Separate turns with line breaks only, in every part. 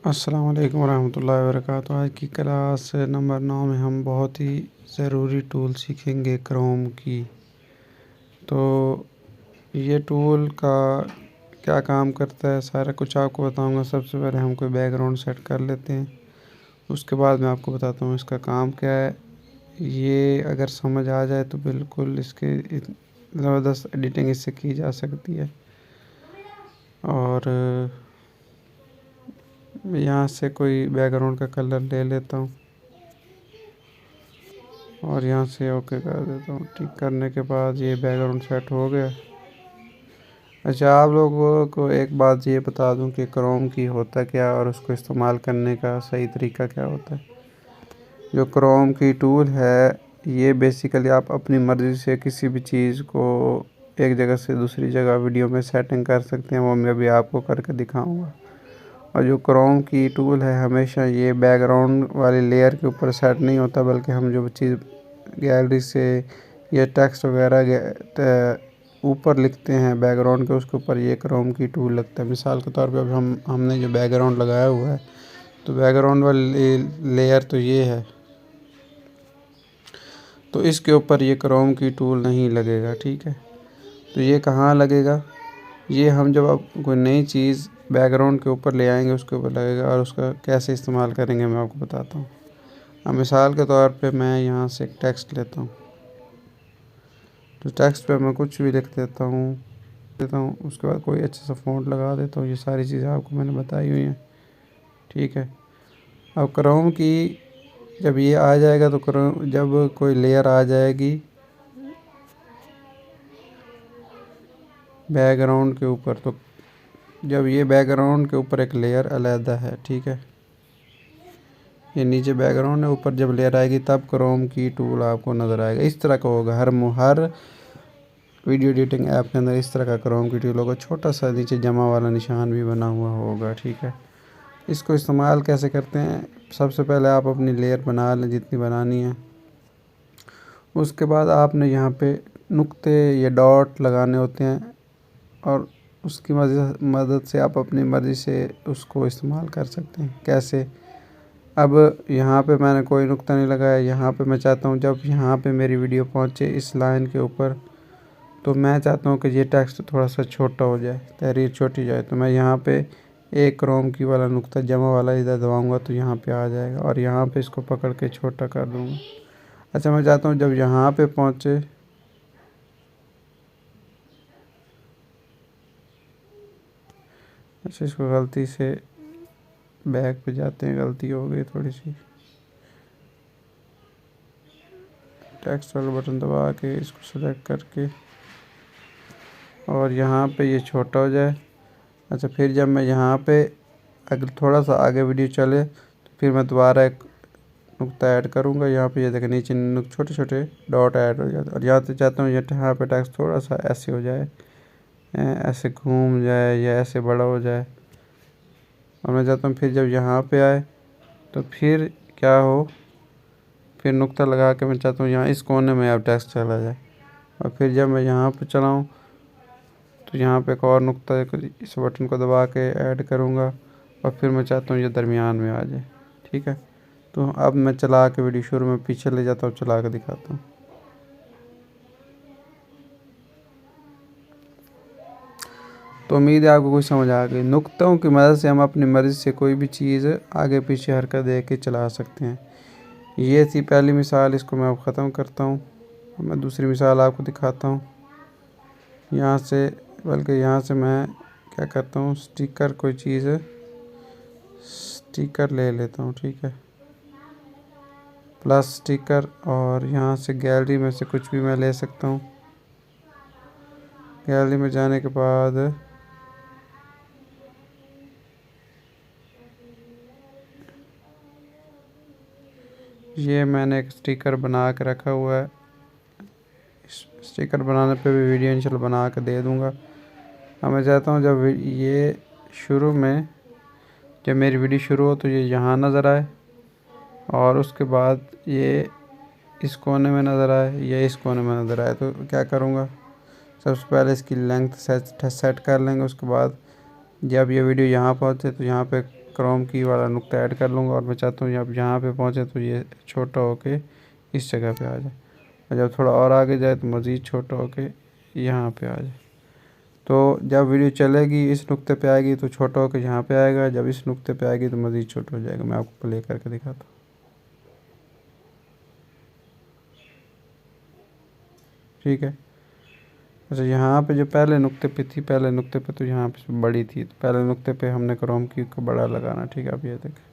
अस्सलाम वालेकुम रहमतुल्लाहि व बरकातुहू। आज की क्लास नंबर 9 में हम बहुत ही ज़रूरी टूल सीखेंगे क्रोम की। तो ये टूल का क्या काम करता है सारा कुछ आपको बताऊंगा। सबसे पहले हम कोई बैकग्राउंड सेट कर लेते हैं, उसके बाद मैं आपको बताता हूँ इसका काम क्या है। ये अगर समझ आ जाए तो बिल्कुल इसके ज़बरदस्त एडिटिंग इससे की जा सकती है। और यहाँ से कोई बैकग्राउंड का कलर ले लेता हूँ और यहाँ से ओके कर देता हूँ। ठीक करने के बाद ये बैकग्राउंड सेट हो गया। अच्छा, आप लोगों को एक बात ये बता दूँ कि क्रोम की होता क्या और उसको इस्तेमाल करने का सही तरीका क्या होता है। जो क्रोम की टूल है ये बेसिकली आप अपनी मर्ज़ी से किसी भी चीज़ को एक जगह से दूसरी जगह वीडियो में सेटिंग कर सकते हैं, वो मैं भी आपको करके दिखाऊंगा। और जो क्रोम की टूल है हमेशा ये बैकग्राउंड वाली लेयर के ऊपर सेट नहीं होता, बल्कि हम जो चीज़ गैलरी से या टेक्स्ट वगैरह ऊपर लिखते हैं बैकग्राउंड के, उसके ऊपर ये क्रोम की टूल लगता है। मिसाल के तौर पे अब हमने जो बैकग्राउंड लगाया हुआ है तो बैकग्राउंड वाली लेयर तो ये है, तो इसके ऊपर ये क्रोम की टूल नहीं लगेगा। ठीक है, तो ये कहाँ लगेगा, ये हम जब अब कोई नई चीज़ बैकग्राउंड के ऊपर ले आएंगे उसके ऊपर लगेगा। और उसका कैसे इस्तेमाल करेंगे मैं आपको बताता हूँ। अब मिसाल के तौर पे मैं यहाँ से एक टेक्स्ट लेता हूँ, तो टेक्स्ट पे मैं कुछ भी लिख देता हूँ, उसके बाद कोई अच्छा सा फ़ॉन्ट लगा देता हूँ। ये सारी चीज़ें आपको मैंने बताई हुई हैं। ठीक है, अब क्रोम की जब ये आ जाएगा तो क्रोम जब कोई लेयर आ जाएगी बैकग्राउंड के ऊपर, तो जब ये बैकग्राउंड के ऊपर एक लेयर अलहदा है, ठीक है, ये नीचे बैकग्राउंड है, ऊपर जब लेयर आएगी तब क्रोम की टूल आपको नज़र आएगा। इस तरह का होगा हर वीडियो एडिटिंग ऐप के अंदर इस तरह का क्रोम की टूल होगा। छोटा सा नीचे जमा वाला निशान भी बना हुआ होगा। ठीक है, इसको इस्तेमाल कैसे करते हैं, सबसे पहले आप अपनी लेयर बना लें जितनी बनानी है। उसके बाद आपने यहाँ पे नुक्ते या डॉट लगाने होते हैं और उसकी मदद से आप अपनी मर्ज़ी से उसको इस्तेमाल कर सकते हैं। कैसे, अब यहाँ पे मैंने कोई नुक्ता नहीं लगाया, यहाँ पे मैं चाहता हूँ जब यहाँ पे मेरी वीडियो पहुँचे इस लाइन के ऊपर, तो मैं चाहता हूँ कि ये टेक्स्ट थोड़ा सा छोटा हो जाए, तहरीर छोटी जाए, तो मैं यहाँ पे एक क्रोम की वाला नुक्ता जमा वाला इधर दबाऊँगा तो यहाँ पे आ जाएगा और यहाँ पे इसको पकड़ के छोटा कर दूँगा। अच्छा, मैं चाहता हूँ जब यहाँ पे पहुँचे, अच्छा इसको गलती से बैक पे जाते हैं, गलती हो गई थोड़ी सी, टेक्स्ट वाला बटन दबा के इसको सेलेक्ट करके और यहाँ पे ये छोटा हो जाए। अच्छा, फिर जब मैं यहाँ पे अगर थोड़ा सा आगे वीडियो चले तो फिर मैं दोबारा एक नुक्ता ऐड करूँगा। यहाँ पे ये देखें नीचे छोटे छोटे डॉट ऐड हो जाते हैं और यहाँ से चाहता हूँ यहाँ पे टेक्स्ट थोड़ा सा ऐसे हो जाए, ऐसे घूम जाए या ऐसे बड़ा हो जाए। और मैं चाहता हूँ फिर जब यहाँ पे आए तो फिर क्या हो, फिर नुक्ता लगा के मैं चाहता हूँ यहाँ इस कोने में अब टेक्स्ट चला जाए। और फिर जब मैं यहाँ पे चलाऊँ तो यहाँ पे एक और नुक्ता इस बटन को दबा के ऐड करूँगा और फिर मैं चाहता हूँ ये दरमियान में आ जाए। ठीक है, तो अब मैं चला के वीडियो शुरू में पीछे ले जाता हूँ, चला के दिखाता हूँ। तो उम्मीद है आपको कुछ समझ आ गई। नुक्तों की मदद से हम अपनी मर्ज़ी से कोई भी चीज़ आगे पीछे हरकत दे के चला सकते हैं। ये थी पहली मिसाल, इसको मैं अब ख़त्म करता हूँ। मैं दूसरी मिसाल आपको दिखाता हूँ। यहाँ से बल्कि यहाँ से मैं क्या करता हूँ, स्टिकर कोई चीज़ स्टिकर ले लेता हूँ। ठीक है, प्लस स्टिकर, और यहाँ से गैलरी में से कुछ भी मैं ले सकता हूँ। गैलरी में जाने के बाद ये मैंने एक स्टिकर बना के रखा हुआ है। स्टिकर बनाने पे भी वीडियो इंशाल्लाह बना के दे दूँगा। अब मैं चाहता हूँ जब ये शुरू में जब मेरी वीडियो शुरू हो तो ये यहाँ नज़र आए और उसके बाद ये इस कोने में नज़र आए या इस कोने में नज़र आए। तो क्या करूँगा, सबसे पहले इसकी लेंथ सेट कर लेंगे। उसके बाद जब ये वीडियो यहाँ पहुँचे तो यहाँ पे क्रोम की वाला नुक्ता ऐड कर लूँगा और मैं चाहता हूँ जब यहाँ पे पहुँचे तो ये छोटा होके इस जगह पे आ जाए, और जब थोड़ा और आगे जाए तो मज़ीद छोटा होके यहाँ पे आ जाए। तो जब वीडियो चलेगी इस नुक्ते पे आएगी तो छोटा होकर यहाँ पे आएगा, जब इस नुक्ते पे आएगी तो मज़ीद छोटा हो जाएगा। मैं आपको प्ले करके दिखाता हूँ। ठीक है। अच्छा, यहाँ पे जो पहले नुक्ते पे थी, पहले नुक्ते पे तो यहाँ पे बड़ी थी, तो पहले नुक्ते पे हमने क्रोम की को बड़ा लगाना। ठीक है, आप ये देखें।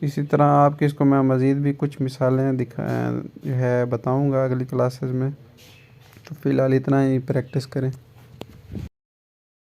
इसी तरह आपकी इसको मैं मज़ीद भी कुछ मिसालें दिखा जो है बताऊँगा अगली क्लासेस में। तो फ़िलहाल इतना ही प्रैक्टिस करें।